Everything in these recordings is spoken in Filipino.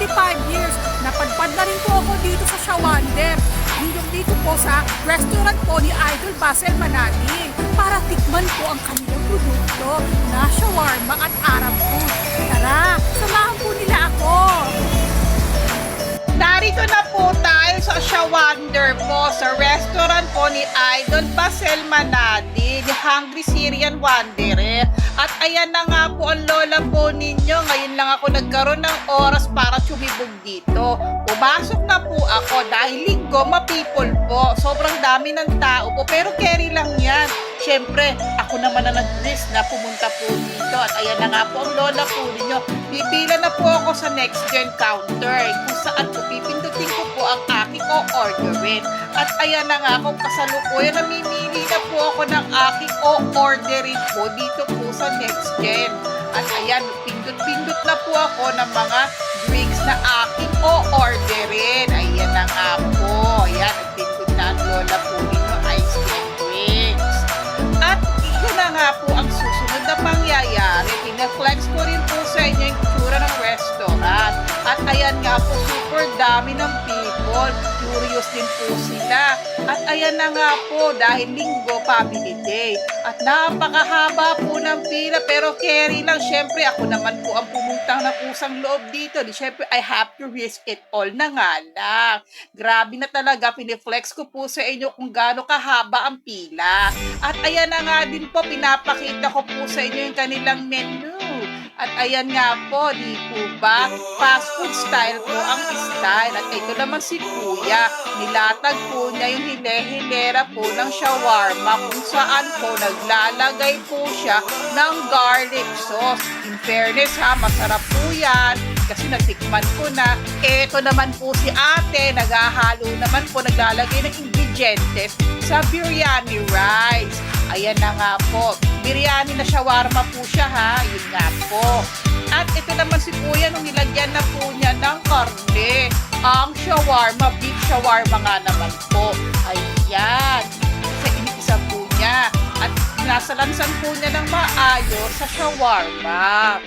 65 years, napadpad na rin po ako dito sa Shawander. Dito po sa restaurant po ni Idol Basel Manati para tikman po ang kanilang produkto na shawarma at Arab food. Tara, samahan po nila ako! Narito na po tayo sa Shawander po, sa restaurant po ni Idol Basel Manati, the Hungry Syrian Wanderer. At ayan na nga po ang lola po ninyo. Ngayon lang ako nagkaroon ng oras para sumibog dito. Pumasok na po ako dahil linggo, ma-people po. Sobrang dami ng tao po, pero carry lang yan. Siyempre, ako naman na nag-risk na pumunta po dito. At ayan na nga po ang lola po ninyo. Pipila na po ako sa next gen counter kung saan po pipindutin ko po ang aking o-orderin. At ayan na nga kung kasalukuyan, namimili na po ako ng aking o-orderin po dito po sa next gen. At ayan, pindot-pindot na po ako ng mga drinks na aking o-orderin. Ayan na nga po. Ayan, pindot na ang lola po ninyo, ice cream drinks. At yun na nga po ang susunod na pangyayari. Pinaflex ko rin po sa inyo yung tsura ng restaurant. At ayan nga po, super dami ng people. Curious din po sila. At ayan na nga po, dahil linggo, family day. At napakahaba po ng pila, pero carry lang. Siyempre, ako naman po ang pumuntang na pusang loob dito. Di siyempre, I have to risk it all na nga lang. Grabe na talaga, piniflex ko po sa inyo kung gaano kahaba ang pila. At ayan na nga din po, pinapakita ko po sa inyo yung kanilang menu. At ayan nga po, di po ba? Fast food style po ang style. At ito naman si Kuya. Nilatag po niya yung hile-hilera po ng shawarma kung saan po naglalagay po siya ng garlic sauce. In fairness ha, masarap po yan. Kasi natikman ko na. Ito naman po si ate, naghahalo naman po, naglalagay ng ingredientes sa biryani rice. Ayan na nga po. Biryani na shawarma po siya ha. Yun nga po. At ito naman si Kuya nung nilagyan na po niya ng karne. Ang shawarma, beef shawarma nga naman po. Ayan. Kasi inisa po niya. At nasalansan po niya ng maayos sa shawarma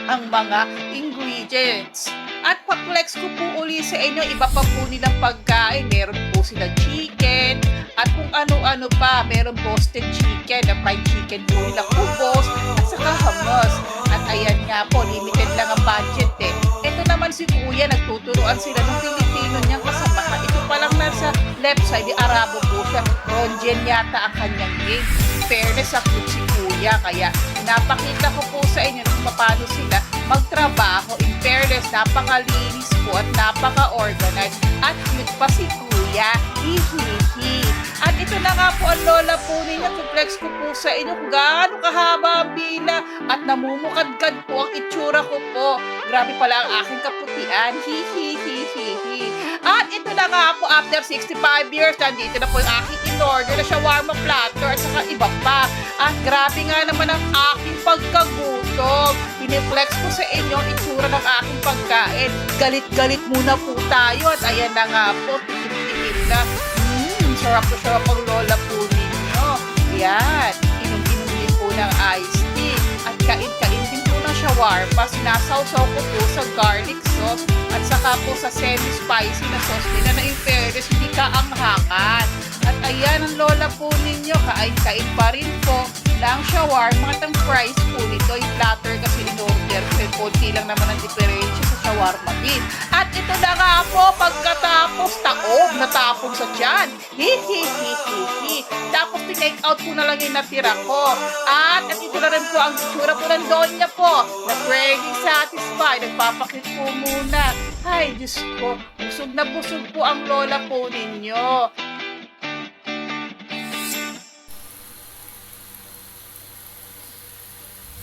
ang mga ingredients. At pa-flex ko po uli sa inyo, iba pa po nilang pagkain. Meron po silang chicken, at kung ano-ano pa. Meron roasted chicken, na fried chicken po nilang kubos, at saka hummus. At ayan nga po, limited lang ang budget eh. Ito naman si Kuya, nagtuturuan sila ng Pilipino niyang kasama. Ito pa lang nasa left side, di Arabo po siya. Ronjen yata ang kanyang name. Fairness, sa cute si Kuya, kaya napakita ko po sa inyo kung paano sila magtrabaho. In fairness, napakalinis po at napaka-organized. At cute pa si Kuya. Hihihi. At ito na nga po ang lola po ninyo. Flex ko po sa inyo kung gaano kahaba ang bila. At namumukadkad po ang itsura ko po. Grabe pala ang aking kaputian. Hihihihihi. At ito na nga po, after 65 years, nandito na po yung aking in-order na shawarma platter at saka iba pa. At grabe nga naman ang aking pagkagutom. Piniflex ko sa inyo ang itsura ng aking pagkain. Galit-galit muna po tayo. At ayan na nga po, tikim-tikim na. Sarap na sarap ang lola po ninyo. Yan, inom-inom din po ng iced tea. At kain-kain din po ng shawarma. Sinasawsaw ko po sa garlic sauce at saka po sa semi-spicy na sauce nila na in fairness, hindi kaanghangan. At ayan ang lola po ninyo, kain-kain pa rin po ng shawarma at ang price po nito, yung platter kasi in-order ko, konti lang naman ang diferensya sa shawarma din. At ito na nga po, pagkatapos taob, natapon sa tiyan. Hihihihihi. Tapos tinake out ko na lang yung natira ko. At ito na rin po ang tsura po ng donya po. Na-pretty satisfied. Nagpapakit po muna. Ay, Diyos ko. Busog na busog po ang lola po ninyo.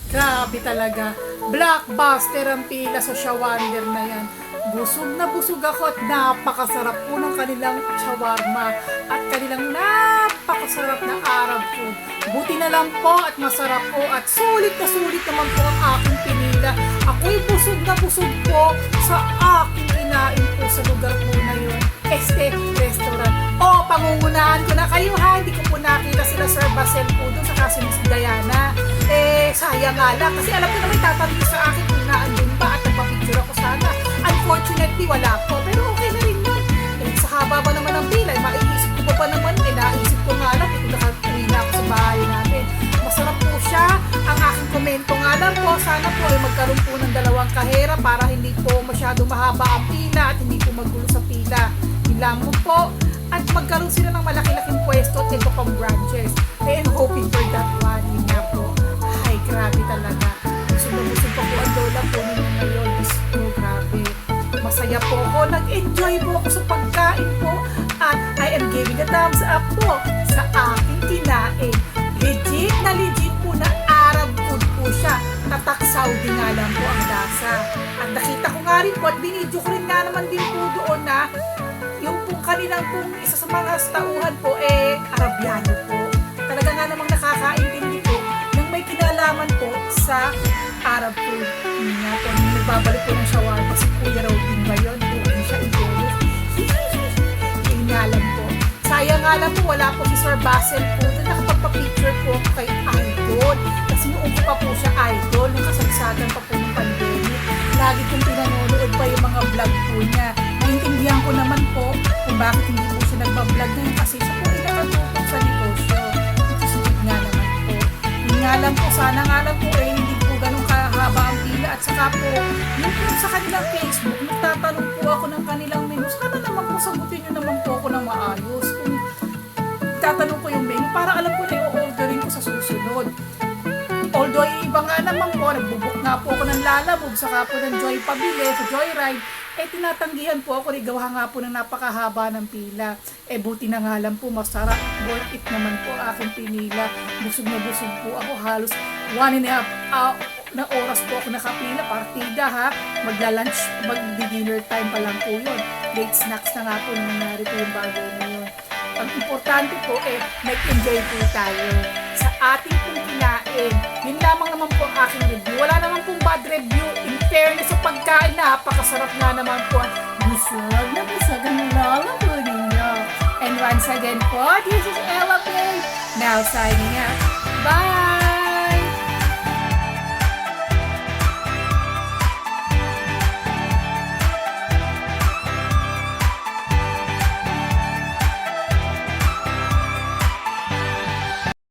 Grabe talaga. Blockbuster ang pila sa Shawander na yan. Busog na busog ako at napakasarap po ng kanilang shawarma at kanilang napakasarap na Arab food. Buti na lang po at masarap po at sulit na sulit naman po ang aking pinila. Ako'y busog na busog po sa aking kinain po sa lugar po na yun. Este Restaurant. O, pangungunahan ko na kayo ha. Hindi ko po nakita sila Sir Basel po doon sa kasi Miss Diana. Sayang nga lang. Kasi alam ko naman tatanong sa akin kung naandun ba at nagpa-picture ako sana. Unfortunately, Jollibee, wala po. Pero okay na rin yun. Eh, sa haba ba naman ng pila, maiisip ko pa naman, naisip ko nga lang, kung nakatuwi na ako sa bahay namin. Masarap po siya. Ang aking komento nga lang po, sana po ay magkaroon po ng dalawang kahera para hindi po masyado mahaba ang pila at hindi po magulo sa pila. Yun lamang po. At magkaroon sila ng malaki-laking pwesto at iba pang branches. I am hoping for that one. Yun nga po. Ay, grabe talaga. Busog pa po ang lola po ninyo ngayon. Grabe. Masaya po ako. Nag-enjoy po ako sa pagkain po. At I am giving a thumbs up po sa aking kinain. Legit na legit po na Arab food po siya. Tatak Saudi nga lang po ang lasa. At nakita ko nga rin po at binidyo ko rin nga naman din po doon na yung pong kanilang pong isa sa mga tauhan po Arabiano po. Talaga nga namang nakakaintindi po nang may kinalaman po sa Arab food. Yun nga po, nung nagbabalik po ng shawarma si Kuya Robin ba yun? Hindi siya idolo. Yun nga lang po. Sayang nga lang po, wala po si Sir Basil po. Nakapagpa-picture po ako kay Idol. Kasi noong ko pa po siya Idol, nung kasagsagan pa po ng pandemic. Lagi kong pinanonood pa yung mga vlog po niya. Naintindihan ko naman po kung bakit hindi po siya nagbablog ngayon kasi siya po ay nakatutok sa negosyo. Ito sunod nga naman po. Yun nga lang po, sana nga lang po hindi po ganun kahaba ang pila at saka po, yun po sa kanilang Facebook, nagtatanong po ako ng kanilang menu. Sana naman po sagutin nyo naman po ako ng maayos. Kung tatanong ko yung menu, para alam ko na i-orderin ko sa susunod. Although iba nga naman po, nagbubuk nga po ako ng Lalamove, saka po ng Joy Pabile, sa Joyride, tinatanggihan po ako, gawa nga po ng napakahaba ng pila. Buti na nga lang po, masarap, worth it naman po aking pinila. Busog na busog po ako, halos 1.5 na oras po ako nakapila, partida ha, magla-lunch, mag-dinner time pa lang po yun. Late snacks na nga po na nangyari po yung bagay na yun. Ang importante po nag-enjoy po tayo sa ating pong kinain. Yun lamang naman po ang aking review. Wala naman pong bad review. In fairness sa pagkain, napakasarap nga naman po. Busog na busog ang lalang po ninyo. And once again po, this is Ella Play. Now signing out. Bye!